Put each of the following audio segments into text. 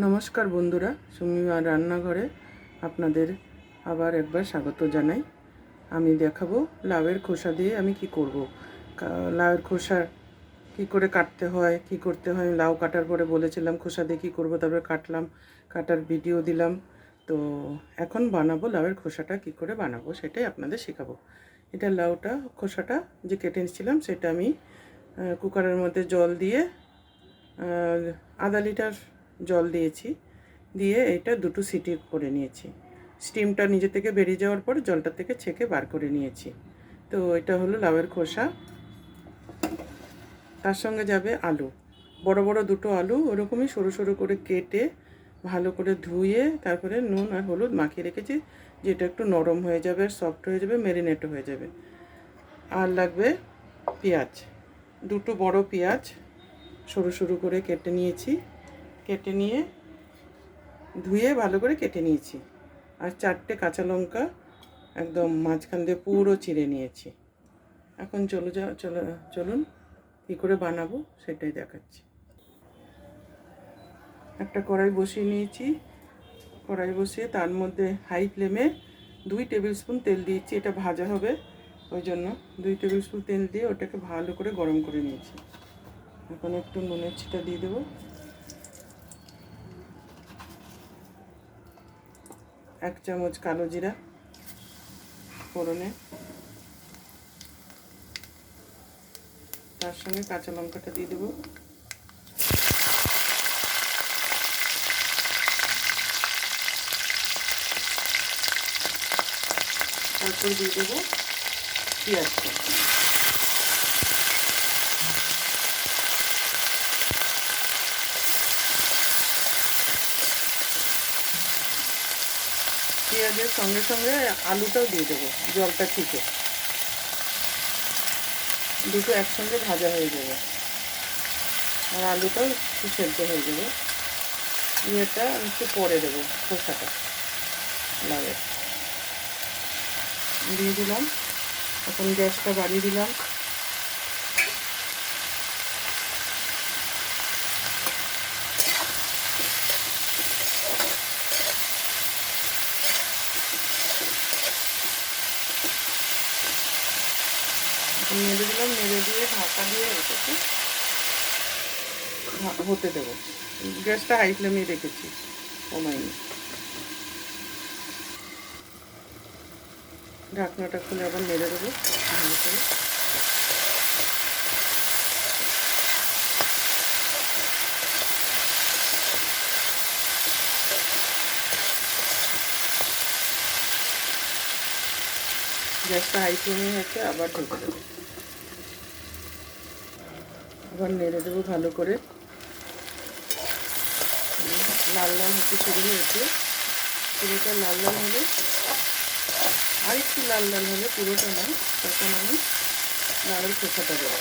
নমস্কার বন্ধুরা, সুমিমার রান্নাঘরে আপনাদের আবার একবার স্বাগত জানাই। আমি দেখাবো লাউয়ের খোসা দিয়ে আমি কি করব। লাউয়ের খোসা কি করে কাটতে হয়, কি করতে হয়। লাউ কাটার পরে বলেছিলাম খোসা দিয়ে কী করবো, তারপরে কাটলাম, কাটার ভিডিও দিলাম। তো এখন বানাবো লাউয়ের খোসাটা কি করে বানাবো সেটাই আপনাদের শেখাবো। এটা লাউটা খোসাটা যে কেটে নিয়েছিলাম সেটা আমি কুকারের মধ্যে জল দিয়ে আধা লিটার জল দিয়েছি, দিয়ে এটা দুটো সিটি করে নিয়েছি। স্টিমটা নিজে থেকে বেরিয়ে যাওয়ার পর জলটা থেকে ছেঁকে বার করে নিয়েছি। তো এটা হলো লাউয়ের খোসা। তার সঙ্গে যাবে আলু, বড় বড় দুটো আলু ওরকমই সরু সরু করে কেটে ভালো করে ধুয়ে তারপরে নুন আর হলুদ মাখিয়ে রেখেছি, যেটা একটু নরম হয়ে যাবে, সফট হয়ে যাবে, ম্যারিনেটও হয়ে যাবে। আর লাগবে পেঁয়াজ, দুটো বড় পেঁয়াজ সরু সরু করে কেটে নিয়েছি, কেটে নিয়ে ধুয়ে ভালো করে কেটে নিয়েছি। আর 4টে কাঁচা লঙ্কা একদম মাঝখান দিয়ে পুরো চিড়ে নিয়েছি। এখন চলুন কী করে বানাবো সেটাই দেখাচ্ছি। একটা কড়াই বসিয়ে নিয়েছি, কড়াই বসিয়ে তার মধ্যে হাই ফ্লেমে 2 টেবিল স্পুন তেল দিয়েছি। এটা ভাজা হবে, ওই জন্য 2 টেবিল স্পুন তেল দিয়ে ওটাকে ভালো করে গরম করে নিয়েছি। এখন একটু নুনের ছিটা দিয়ে দেবো, 1 চামচ কালো জিরা ফোড়নে, তার সঙ্গে কাঁচা লঙ্কাটা দিয়ে দেবো, তারপর দিয়ে দেবো পেঁয়াজটা। পেঁয়াজের সঙ্গে সঙ্গে আলুটাও দিয়ে দেবো, জলটা থেকে দুটো একসঙ্গে ভাজা হয়ে যাবে আর আলুটাও একটু সেদ্ধ হয়ে যাবে। এটা আমি একটু পরে দেবো, খোসাটা লাউয়ের দিয়ে দিলাম। এখন গ্যাসটা বাড়িয়ে দিলাম, নেড়ে দিলাম, নেড়ে দিয়ে ঢাকা দিয়ে এটাকে হতে দেবো। গ্যাসটা হাই ফ্লেমে রেখেছি, কমাইনি। ঢাকনাটা খুলে আবার নেড়ে দেবো ভালো করে। গ্যাসটা হাই ফ্লেমে হচ্ছে, আবার ঢেকে দেবো, আবার নেড়ে দেবো ভালো করে। লাল লাল হতে শুরু হয়েছে, পুরোটা লাল লাল হলে, আর একটু লাল লাল হলে, পুরোটা নয়, তখন আমি লাউয়ের খোসাটা দেবো।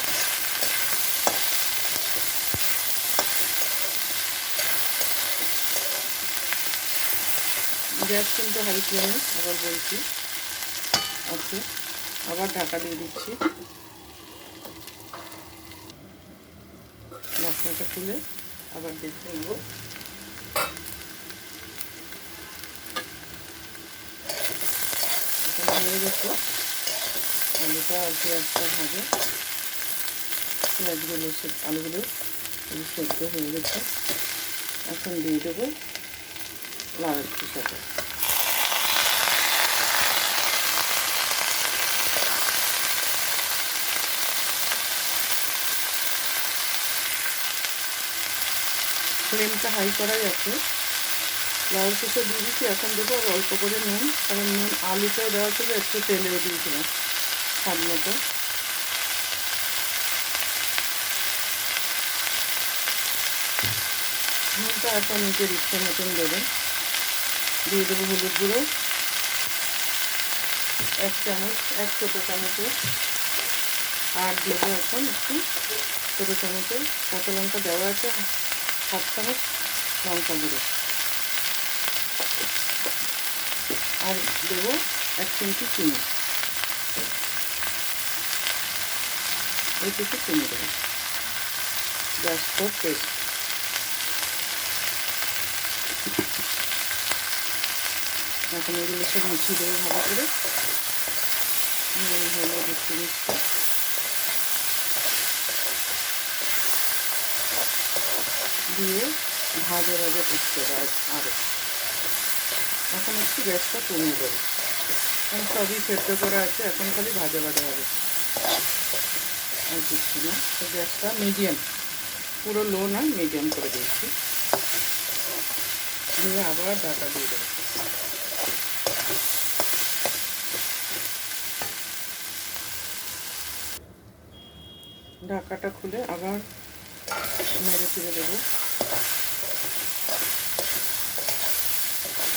গ্যাস কিন্তু হাই ফ্লেমে আবার বলছি আছে, আবার ঢাকা দিয়ে দিচ্ছি। ঢাকনাটা খুলে আবার দেখে নেব। হয়ে গেছে, আলুটা আর পেঁয়াজটা ভাজে, পেঁয়াজগুলো আলুগুলো সেদ্ধ হয়ে গেছে। এখন দিয়ে দেবো লাউয়ের খোসাটা। ফ্লেমটা হাই করাই আছে। লাউয়ের খোসা দিয়ে দিচ্ছি, এখন দেবো আর অল্প করে নুন, কারণ নুন আলুটাও দেওয়া ছিল, একটু তেলেও দিয়েছিলাম স্বাদ মতো। নুনটা এখন নিজের ইচ্ছে মতন দেবেন। দিয়ে দেবো হলুদ গুঁড়ো 1 চামচ, 1 ছোটো চামচে। আর দেবো এখন একটু ছোটো চামচে কাঁচা লঙ্কা দেওয়া আছে, 7 চামচ লঙ্কা গুঁড়ো। আর দেবো 1 চিমটি চিনি, এইটুকু চিনি দেবো, জাস্ট ফর টেস্ট। এখন এগুলো সব মিশিয়ে দেবো ভালো করে। নুন, হলুদ একটু মিষ্টি দিয়ে ভাজা ভাজা করতে হবে আরও। এখন একটু গ্যাসটা কমিয়ে দেবো, এখন সবই সেদ্ধ করা আছে, এখন খালি ভাজা ভাজা হবে আর কিছু না। তো গ্যাসটা মিডিয়াম, পুরো লো না, মিডিয়াম করে দিয়েছি। দিয়ে আবার ঢাকা দিয়ে দেবো। ঢাকাটা খুলে আবার নেড়ে ফিরে দেবো।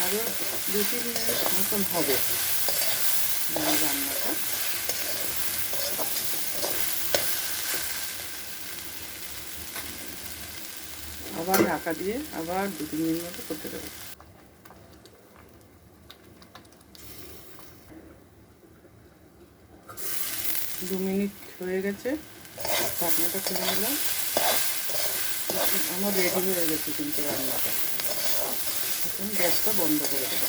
আরও 2-3 মিনিট মতন হবে রান্নাটা। আবার ঢাকা দিয়ে আবার 2-3 মিনিট মতো করতে দেবো। দু মিনিট হয়ে গেছে, ঢাকনাটা খুলে নিলাম। আমার রেডি হয়ে গেছে কিন্তু রান্নাটা। এখন গ্যাসটা বন্ধ করে দেবো।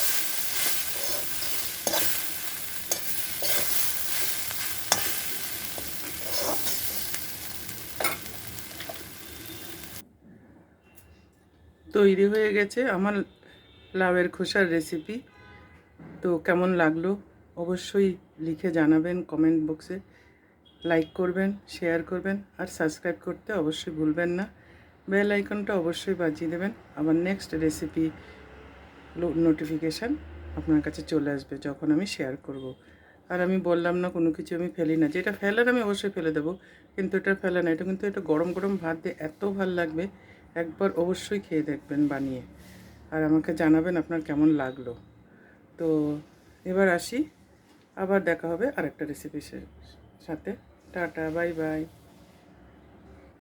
তৈরি হয়ে গেছে আমার লাউয়ের খোসার রেসিপি। তো কেমন লাগলো অবশ্যই লিখে জানাবেন কমেন্ট বক্সে। লাইক করবেন, শেয়ার করবেন আর সাবস্ক্রাইব করতে অবশ্যই ভুলবেন না। বেল আইকনটা অবশ্যই বাজিয়ে দেবেন। আবার নেক্সট রেসিপি নোটিফিকেশান আপনার কাছে চলে আসবে যখন আমি শেয়ার করব। আর আমি বললাম না কোনো কিছু আমি ফেলি না, যেটা ফেলার আমি অবশ্যই ফেলে দেবো, কিন্তু এটা ফেলা না। এটা কিন্তু এটা গরম গরম ভাত দিয়ে এত ভাল লাগবে, একবার অবশ্যই খেয়ে দেখবেন বানিয়ে, আর আমাকে জানাবেন আপনার কেমন লাগলো। তো এবার আসি, আবার দেখা হবে আরেকটা রেসিপির সাথে। Tata, bye bye.